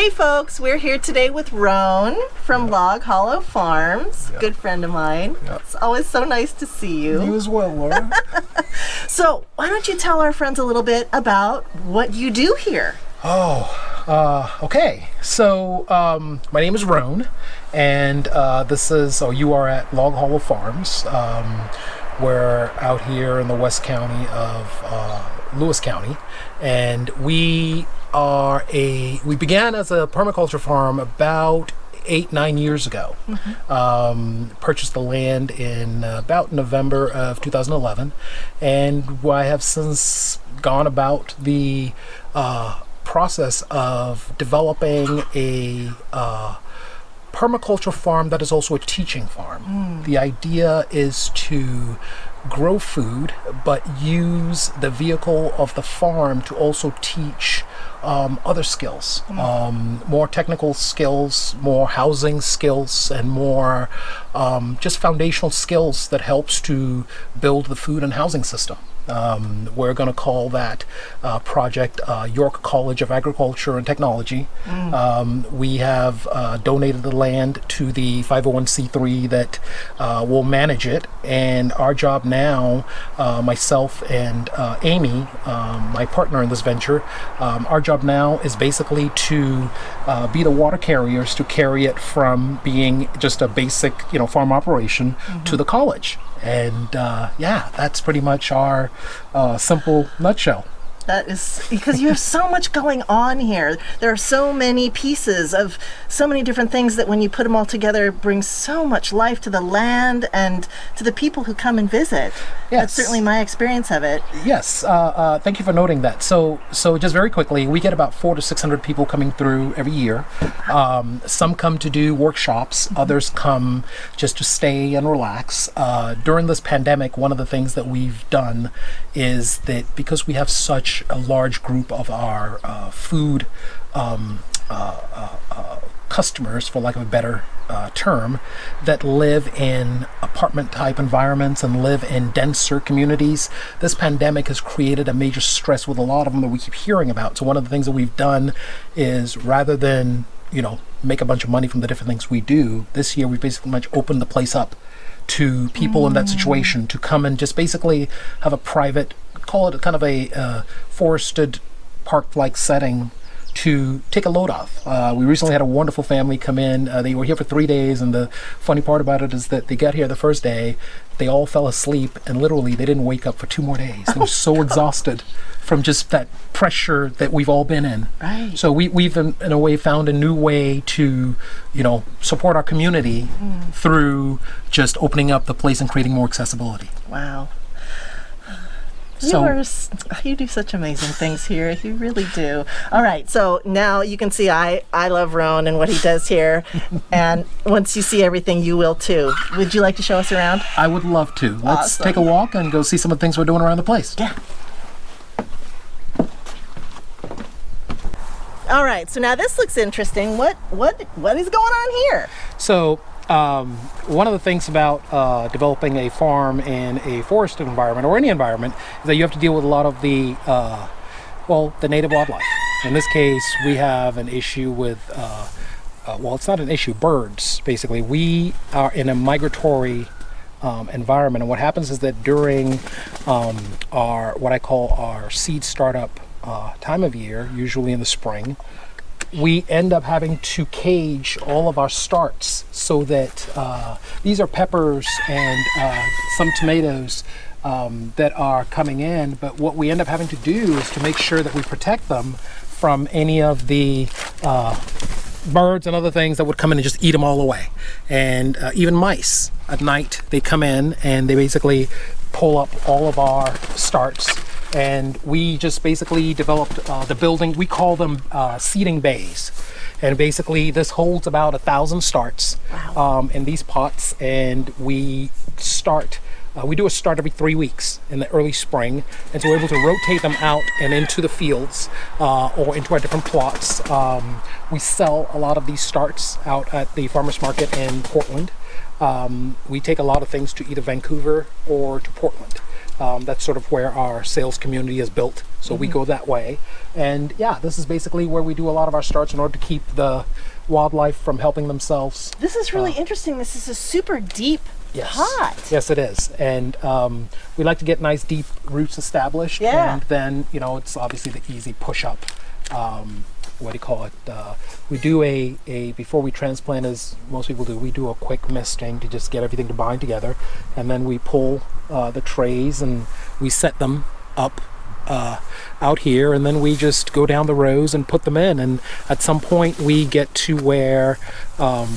Hey folks, we're here today with Roan from Log Hollow Farms, good friend of mine. It's always so nice to see you. You as well, Laura. So why don't you tell our friends a little bit about what you do here? Okay. So my name is Roan, and you are at Log Hollow Farms. We're out here in the West County of Lewis County, and we began as a permaculture farm about 8-9 years ago. Purchased the land in about November of 2011, and I have since gone about the process of developing a permaculture farm that is also a teaching farm. The idea is to grow food, but use the vehicle of the farm to also teach other skills, more technical skills, more housing skills, and more just foundational skills that helps to build the food and housing system. We're going to call that project York College of Agriculture and Technology. We have donated the land to the 501c3 that will manage it, and our job now, myself and Amy, my partner in this venture, our job now is basically to be the water carriers to carry it from being just a basic, farm operation to the college. And that's pretty much our simple nutshell. That is because you have so much going on here. There are so many pieces of so many different things that when you put them all together brings so much life to the land and to the people who come and visit. Yes. That's certainly my experience of it. Yes, thank you for noting that. So just very quickly, we get about 400 to 600 people coming through every year. Some come to do workshops, others come just to stay and relax. During this pandemic, one of the things that we've done is that because we have such a large group of our food customers, for lack of a better term, that live in apartment type environments and live in denser communities, this pandemic has created a major stress with a lot of them that we keep hearing about. So one of the things that we've done is, rather than make a bunch of money from the different things we do, this year we've basically much opened the place up to people in that situation to come and just basically have a private, call it kind of a forested park-like setting to take a load off. We recently had a wonderful family come in. They were here for 3 days, and the funny part about it is that they got here the first day, they all fell asleep, and literally they didn't wake up for 2 more days. They were so exhausted from just that pressure that we've all been in. Right. So we've in a way found a new way to, support our community through just opening up the place and creating more accessibility. Wow. So You do such amazing things here. You really do. All right, so now you can see I love Roan and what he does here. And once you see everything, you will too. Would you like to show us around? I would love to. Let's Awesome. take a walk and go see some of the things we're doing around the place. Yeah. All right, so now this looks interesting. What is going on here? So one of the things about developing a farm in a forested environment or any environment is that you have to deal with a lot of the native wildlife. In this case, we have an issue with it's not an issue, birds. Basically, we are in a migratory environment, and what happens is that during our what I call our seed startup time of year, usually in the spring, we end up having to cage all of our starts so that these are peppers and some tomatoes that are coming in, but what we end up having to do is to make sure that we protect them from any of the birds and other things that would come in and just eat them all away. And even mice at night, they come in and they basically pull up all of our starts. And we just basically developed the building. We call them seeding bays. And basically this holds about 1,000 starts. Wow. In these pots. And we do a start every 3 weeks in the early spring. And so we're able to rotate them out and into the fields or into our different plots. We sell a lot of these starts out at the farmers market in Portland. We take a lot of things to either Vancouver or to Portland. That's sort of where our sales community is built. So we go that way. And yeah, this is basically where we do a lot of our starts in order to keep the wildlife from helping themselves. This is really interesting. This is a super deep pot. Yes, it is. And we like to get nice deep roots established. Yeah. And then, you know, it's obviously the easy push up. What do you call it? We do a before we transplant, as most people do, we do a quick misting to just get everything to bind together. And then we pull the trays and we set them up out here, and then we just go down the rows and put them in. And at some point we get to where all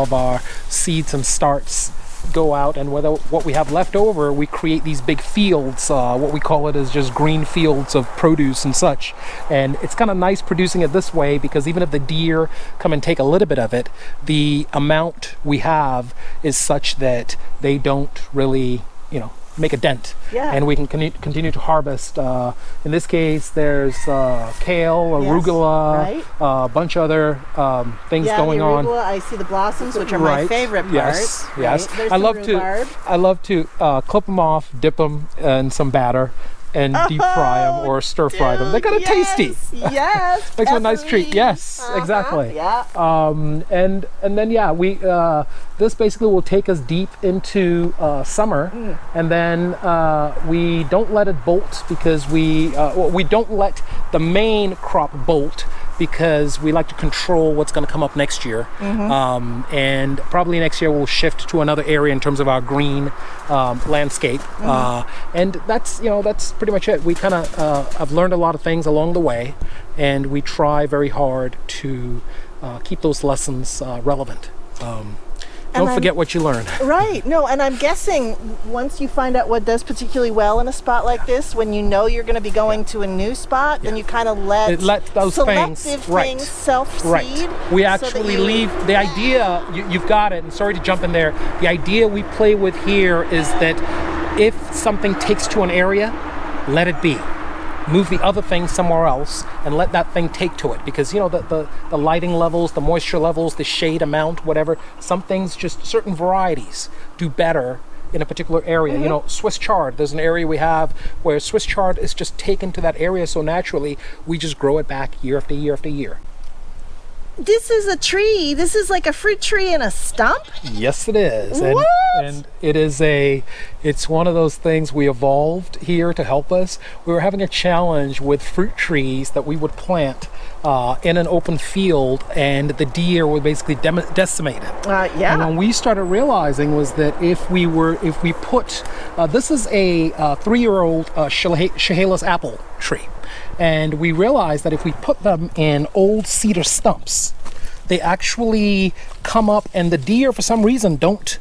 of our seeds and starts go out, and whether what we have left over, we create these big fields. What we call it is just green fields of produce and such. And it's kind of nice producing it this way, because even if the deer come and take a little bit of it, the amount we have is such that they don't really, you know, make a dent. Yeah. And we can continue to harvest. In this case, there's kale, arugula, a bunch of other things going on. I see the blossoms, which are my favorite part. Yes, yes. Right? I love to clip them off, dip them in some batter, and deep fry them or stir fry them. They're kind of tasty. Yes. Makes them a nice treat. Yes, exactly. Yeah. And then we this basically will take us deep into summer, and then we don't let it bolt, because we don't let the main crop bolt, because we like to control what's going to come up next year. And probably next year we'll shift to another area in terms of our green landscape. And that's pretty much it. We kind of have learned a lot of things along the way, and we try very hard to keep those lessons relevant. Don't forget what you learn. Right. No, and I'm guessing once you find out what does particularly well in a spot like this, when you know you're going to be going to a new spot, then you kind of let those selective things self-seed. Right. We actually leave the idea, you've got it, and sorry to jump in there, the idea we play with here is that if something takes to an area, let it be. Move the other thing somewhere else and let that thing take to it, because you know the lighting levels, the moisture levels, the shade amount, whatever, some things, just certain varieties do better in a particular area. You know, Swiss chard, there's an area we have where Swiss chard is just taken to that area so naturally, we just grow it back year after year after year. This is a tree. This is like a fruit tree in a stump? Yes, it is. What? And it's one of those things we evolved here to help us. We were having a challenge with fruit trees that we would plant in an open field, and the deer would basically decimate it. And when we started realizing was that if we put, this is a 3-year-old Chehalis apple tree. And we realized that if we put them in old cedar stumps, they actually come up, and the deer, for some reason, they don't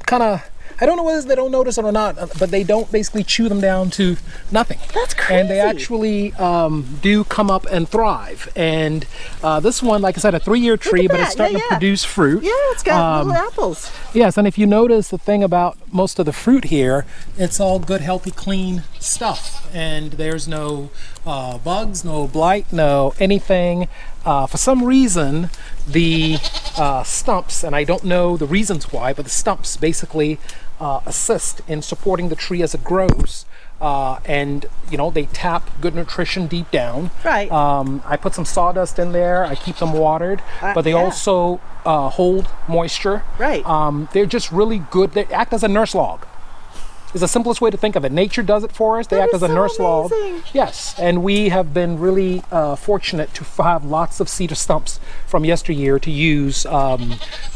kind of, I don't know whether they don't notice it or not, but they don't basically chew them down to nothing. That's crazy. And they actually do come up and thrive. And this one, like I said, a 3-year tree, but it's starting to produce fruit. Yeah, it's got little apples. Yes, and if you notice the thing about most of the fruit here, it's all good, healthy, clean stuff. And there's no bugs, no blight, no anything. For some reason, the stumps, and I don't know the reasons why, but the stumps basically assist in supporting the tree as it grows. And you know, they tap good nutrition deep down. Right. I put some sawdust in there. I keep them watered, but they also hold moisture. Right. They're just really good. They act as a nurse log. Is the simplest way to think of it. Nature does it for us. They act as a nurse log. Yes, and we have been really fortunate to have lots of cedar stumps from yesteryear to use.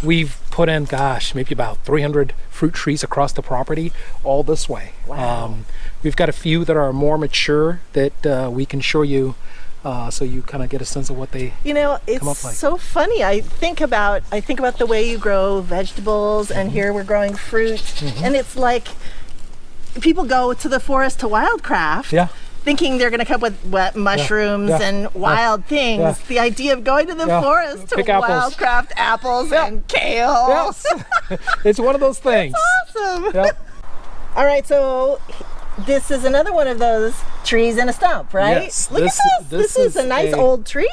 We've put in, maybe about 300 fruit trees across the property, all this way. Wow. We've got a few that are more mature that we can show you, so you kind of get a sense of what they come up like. It's so funny. I think about the way you grow vegetables, and here we're growing fruit, and it's like people go to the forest to wildcraft, thinking they're going to come up with wet mushrooms and wild things. Yeah. The idea of going to the forest to wildcraft apples and kale. Yes. It's one of those things. That's awesome. Yep. All right, so this is another one of those trees in a stump, right? Yes, Look at this. This is a nice old tree.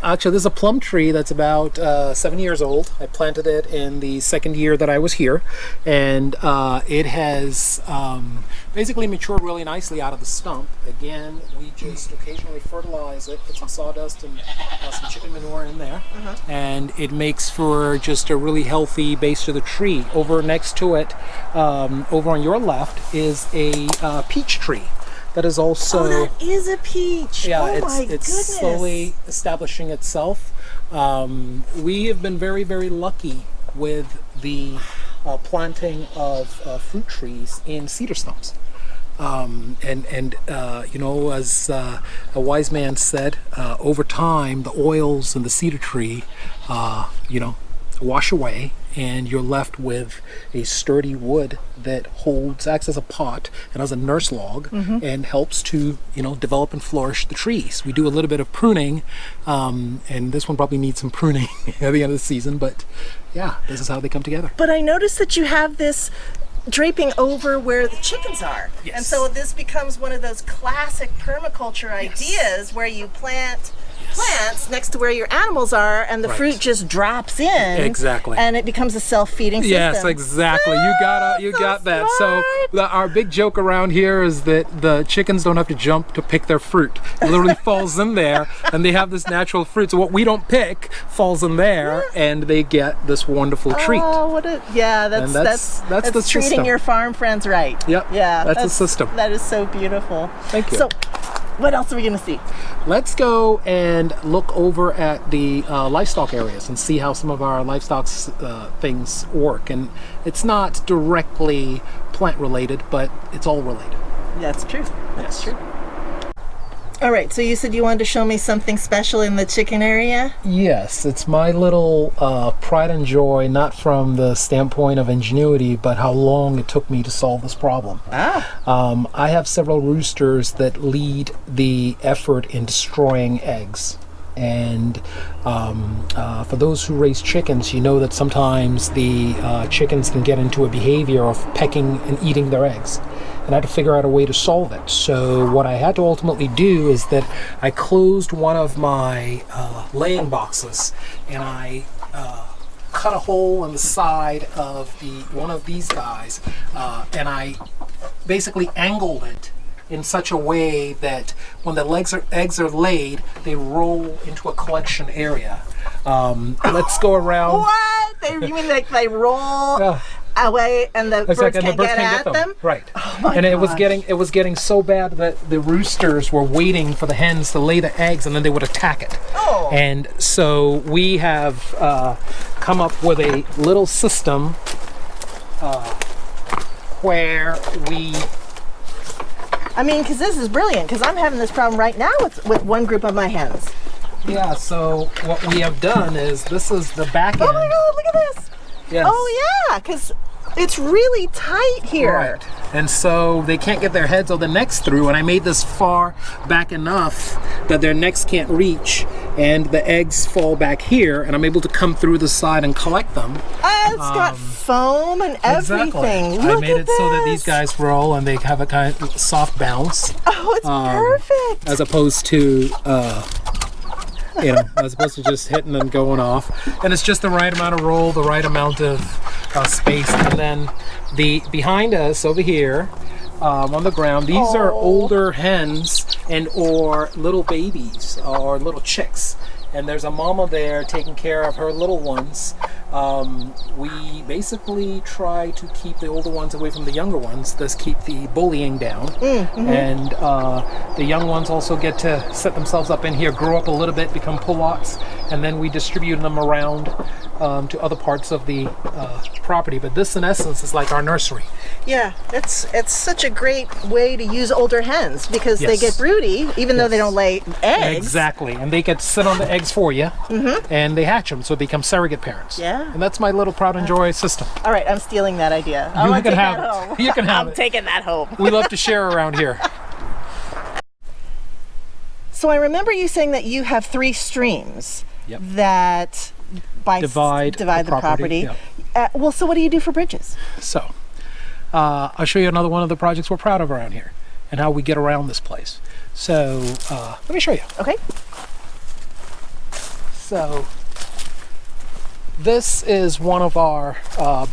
Actually, there's a plum tree that's about 7 years old. I planted it in the second year that I was here, and it has basically matured really nicely out of the stump. Again, we just occasionally fertilize it, put some sawdust and some chicken manure in there, and it makes for just a really healthy base to the tree. Over next to it, over on your left, is a peach tree. That is also. Oh, that is a peach. Yeah, oh my it's goodness. slowly establishing itself. We have been very, very lucky with the planting of fruit trees in cedar stumps. You know, as a wise man said, over time, the oils in the cedar tree, you know, wash away, and you're left with a sturdy wood that acts as a pot and as a nurse log, and helps to, you know, develop and flourish the trees. We do a little bit of pruning, and this one probably needs some pruning at the end of the season, but yeah, this is how they come together. But I noticed that you have this draping over where the chickens are. Yes. And so this becomes one of those classic permaculture ideas where you plant plants next to where your animals are, and the fruit just drops in. Exactly. And it becomes a self-feeding system. Yes, exactly. You got that. So our big joke around here is that the chickens don't have to jump to pick their fruit. It literally falls in there, and they have this natural fruit. So what we don't pick falls in there, and they get this wonderful treat. Oh, that's the treating system. your farm friends right. Yep. Yeah. That's the system. That is so beautiful. Thank you. So, what else are we going to see? Let's go and look over at the livestock areas and see how some of our livestock things work. And it's not directly plant related, but it's all related. That's true. That's true. All right, so you said you wanted to show me something special in the chicken area? Yes, it's my little pride and joy, not from the standpoint of ingenuity, but how long it took me to solve this problem. I have several roosters that lead the effort in destroying eggs. And for those who raise chickens, you know that sometimes the chickens can get into a behavior of pecking and eating their eggs. And I had to figure out a way to solve it. So what I had to ultimately do is that I closed one of my laying boxes, and I cut a hole in the side of one of these guys, and I basically angled it in such a way that when the eggs are laid, they roll into a collection area. Let's go around. What? You mean like they roll away and the birds can't get at them? Right. Oh my and gosh. it was getting so bad that the roosters were waiting for the hens to lay the eggs, and then they would attack it. Oh. And so we have come up with a little system where we. I mean, because this is brilliant, because I'm having this problem right now with one group of my hens. Yeah, so what we have done is, this is the back end. Oh my God, look at this. Yes. Oh yeah, because it's really tight here. Right. And so they can't get their heads or their necks through, and I made this far back enough that their necks can't reach, and the eggs fall back here, and I'm able to come through the side and collect them. It's got foam and everything. Exactly. Look I made at it so that these this. guys roll, and they have a kind of soft bounce. Oh, it's perfect. As opposed to as opposed to just hitting and going off. And it's just the right amount of roll, the right amount of space. And then behind us over here on the ground, these are older hens and or little babies or little chicks. And there's a mama there taking care of her little ones. We basically try to keep the older ones away from the younger ones, thus keep the bullying down. And the young ones also get to set themselves up in here, grow up a little bit, become pullets, and then we distribute them around to other parts of the property. But this, in essence, is like our nursery. Yeah, it's such a great way to use older hens, because they get broody, even though they don't lay eggs. Exactly, and they get to sit on the eggs for you, and they hatch them, so they become surrogate parents. Yeah. And that's my little Proud and Joy system. All right, I'm stealing that idea. I You want to can take have that it. home. You can have I'm it. taking that home. We love to share around here. So I remember you saying that you have 3 streams that divide the property. Yep. Well, so what do you do for bridges? So, I'll show you another one of the projects we're proud of around here. and how we get around this place. So let me show you. Okay. So this is one of our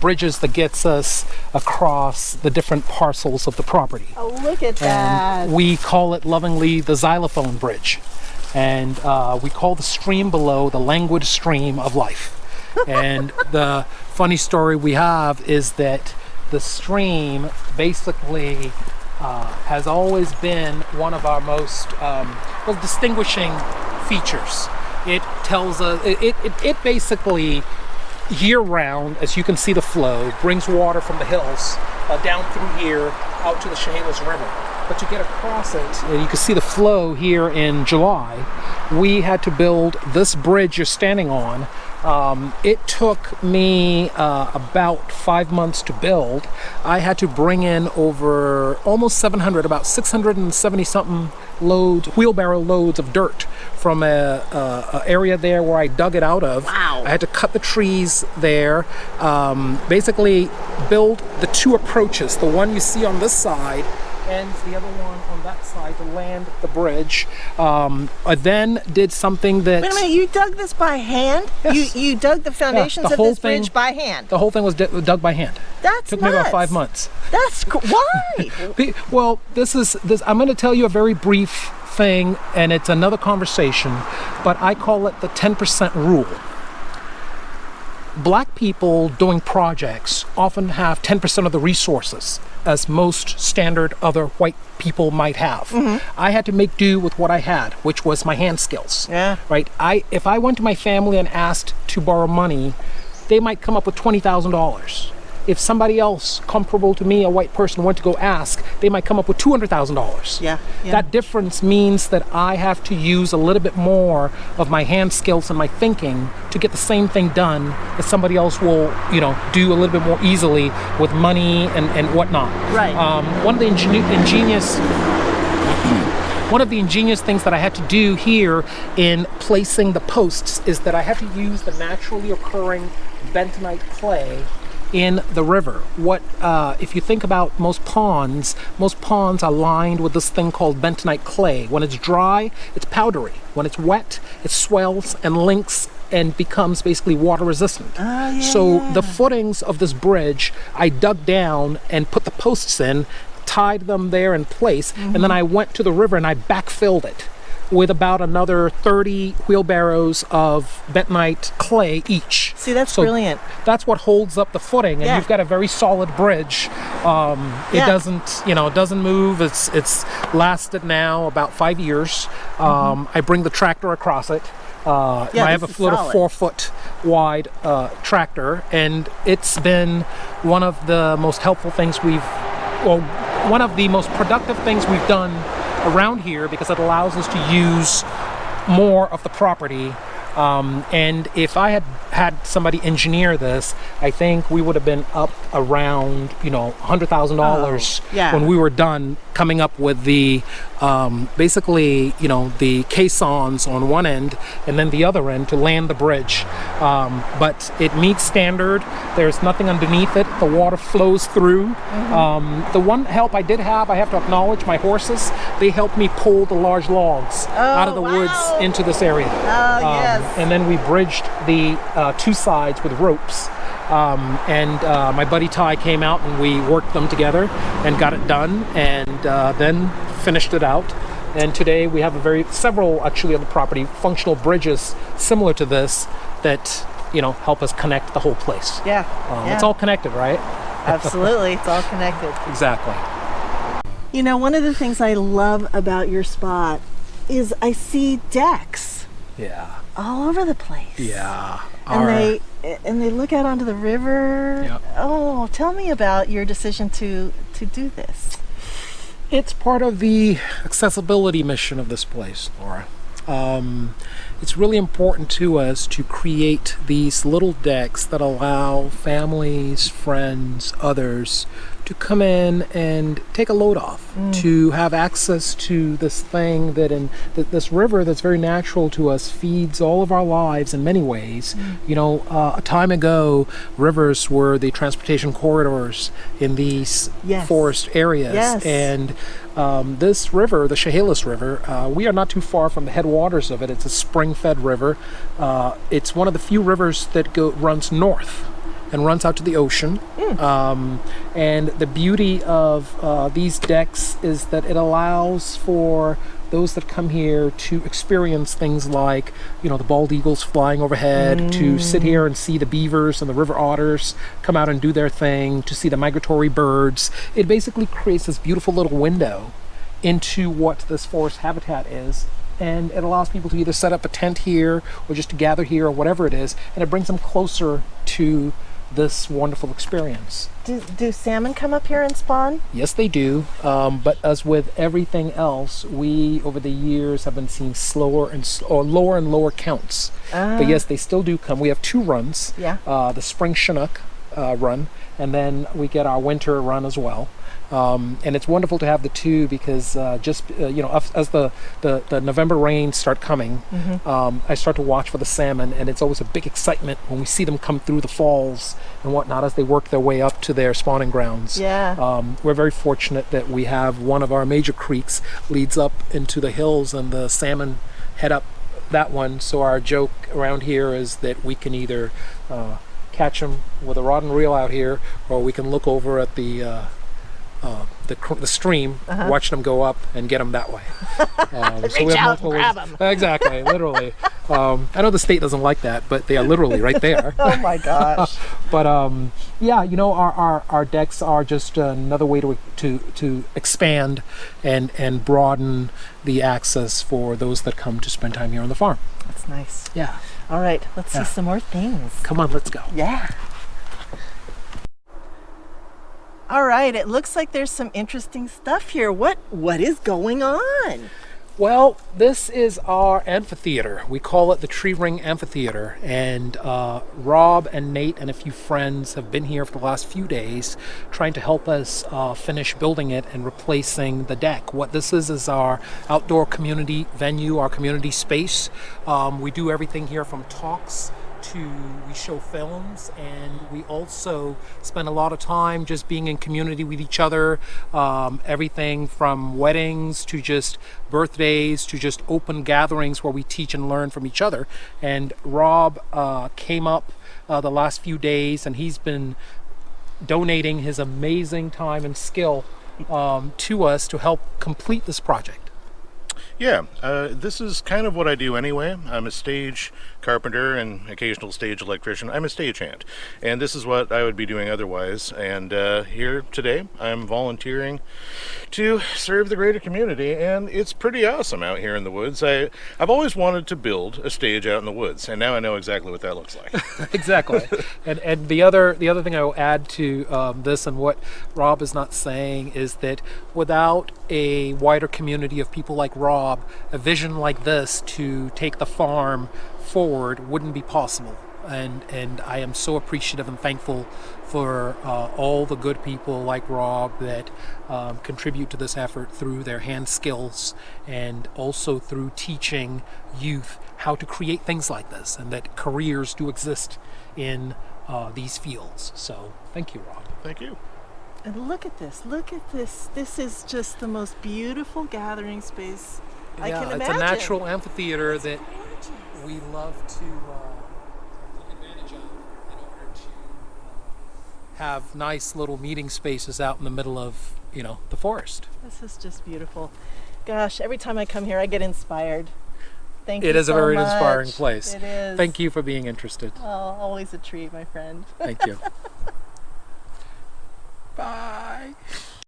bridges that gets us across the different parcels of the property. Oh, look at that. And we call it lovingly the Xylophone Bridge. And we call the stream below the languid stream of life. And the funny story we have is that the stream basically has always been one of our most distinguishing features. It tells us, it basically year-round, as you can see the flow, brings water from the hills down through here out to the Chehalis River. But to get across it, and you can see the flow here in July, we had to build this bridge you're standing on. It took me about 5 months to build. I had to bring in over almost 700, about 670 something loads, wheelbarrow loads of dirt from a area there where I dug it out of. Wow. I had to cut the trees there, basically build the two approaches, the one you see on this side and the other one on that side to land the bridge. I then did something that... Wait a minute, you dug this by hand? Yes. You dug the foundations of this bridge by hand? The whole thing was dug by hand. That's Took me about 5 months. That's why? Well, this. I'm going to tell you a very brief thing, and it's another conversation, but I call it the 10% rule. Black people doing projects often have 10% of the resources, as most standard other white people might have. I had to make do with what I had, which was my hand skills. Yeah. Right? If I went to my family and asked to borrow money, they might come up with $20,000. If somebody else comparable to me, a white person, went to go ask, they might come up with $200,000. Yeah. That difference means that I have to use a little bit more of my hand skills and my thinking to get the same thing done that somebody else will, do a little bit more easily with money and whatnot. Right. One of the ingenious things that I had to do here in placing the posts is that I had to use the naturally occurring bentonite clay in the river. If you think about most ponds are lined with this thing called bentonite clay. When it's dry, it's powdery. When it's wet, it swells and links and becomes basically water resistant. So the footings of this bridge, I dug down and put the posts in, tied them there in place, and then I went to the river and I backfilled it with about another 30 wheelbarrows of bentonite clay each. See, that's brilliant. That's what holds up the footing, and you've got a very solid bridge. It doesn't move. It's lasted now about 5 years. I bring the tractor across it. I have a little 4-foot wide tractor, and it's been one of the most helpful things one of the most productive things we've done around here, because it allows us to use more of the property. And if I had somebody engineer this, I think we would have been up around $100,000 when we were done coming up with the the caissons on one end and then the other end to land the bridge. But it meets standard. There's nothing underneath it. The water flows through. The one help I did have, I have to acknowledge, my horses. They helped me pull the large logs out of the woods into this area. And then we bridged the two sides with ropes. My buddy Ty came out and we worked them together and got it done, and then finished it out. And today we have several actually on the property functional bridges similar to this that help us connect the whole place. It's all connected, right? Absolutely, it's all connected. Exactly. One of the things I love about your spot is I see decks. Yeah. All over the place. Yeah. And they look out onto the river. Yep. Oh, tell me about your decision to do this. It's part of the accessibility mission of this place, Laura. It's really important to us to create these little decks that allow families, friends, others to come in and take a load off, to have access to this thing this river that's very natural to us, feeds all of our lives in many ways. A time ago, rivers were the transportation corridors in these forest areas. And this river, the Chehalis River, we are not too far from the headwaters of it. It's a spring-fed river. It's one of the few rivers that runs north and runs out to the ocean. And the beauty of these decks is that it allows for those that come here to experience things like, the bald eagles flying overhead, to sit here and see the beavers and the river otters come out and do their thing, to see the migratory birds. It basically creates this beautiful little window into what this forest habitat is. And it allows people to either set up a tent here or just to gather here or whatever it is. And it brings them closer to this wonderful experience. Do salmon come up here and spawn? Yes, they do. But as with everything else, we over the years have been seeing lower and lower counts. But yes, they still do come. We have 2 runs. The spring Chinook run, and then we get our winter run as well. And it's wonderful to have the 2 because as the November rains start coming, I start to watch for the salmon, and it's always a big excitement when we see them come through the falls and whatnot as they work their way up to their spawning grounds. We're very fortunate that we have one of our major creeks leads up into the hills, and the salmon head up that one. So our joke around here is that we can either catch them with a rod and reel out here, or we can look over at the stream, watch them go up and get them that way. So we have multiple ways. Grab them. Exactly, literally. I know the state doesn't like that, but they are literally right there. Oh my gosh. But our decks are just another way to expand and broaden the access for those that come to spend time here on the farm. That's nice. Yeah. All right, let's see some more things. Come on, let's go. Yeah. All right, it looks like there's some interesting stuff here. What is going on? Well, this is our amphitheater. We call it the Tree Ring Amphitheater, and Rob and Nate and a few friends have been here for the last few days trying to help us finish building it and replacing the deck. What this is our outdoor community venue, our community space. We do everything here from talks we show films, and we also spend a lot of time just being in community with each other. Everything from weddings to just birthdays to just open gatherings where we teach and learn from each other. And Rob came up the last few days, and he's been donating his amazing time and skill to us to help complete this project. Yeah, this is kind of what I do anyway. I'm a stage carpenter and occasional stage electrician. I'm a stagehand, and this is what I would be doing otherwise. And here today, I'm volunteering to serve the greater community, and it's pretty awesome out here in the woods. I've always wanted to build a stage out in the woods, and now I know exactly what that looks like. Exactly. And the other thing I will add to this, and what Rob is not saying, is that without a wider community of people like Rob, a vision like this to take the farm forward wouldn't be possible. And I am so appreciative and thankful for all the good people like Rob that contribute to this effort through their hand skills and also through teaching youth how to create things like this, and that careers do exist in these fields. So thank you, Rob. Thank you. And look at this. This is just the most beautiful gathering space I can imagine. It's a natural amphitheater that we love to take advantage of in order to have nice little meeting spaces out in the middle of, the forest. This is just beautiful. Gosh, every time I come here, I get inspired. Thank you so much. It is a very inspiring place. It is. Thank you for being interested. Oh, always a treat, my friend. Thank you. Bye.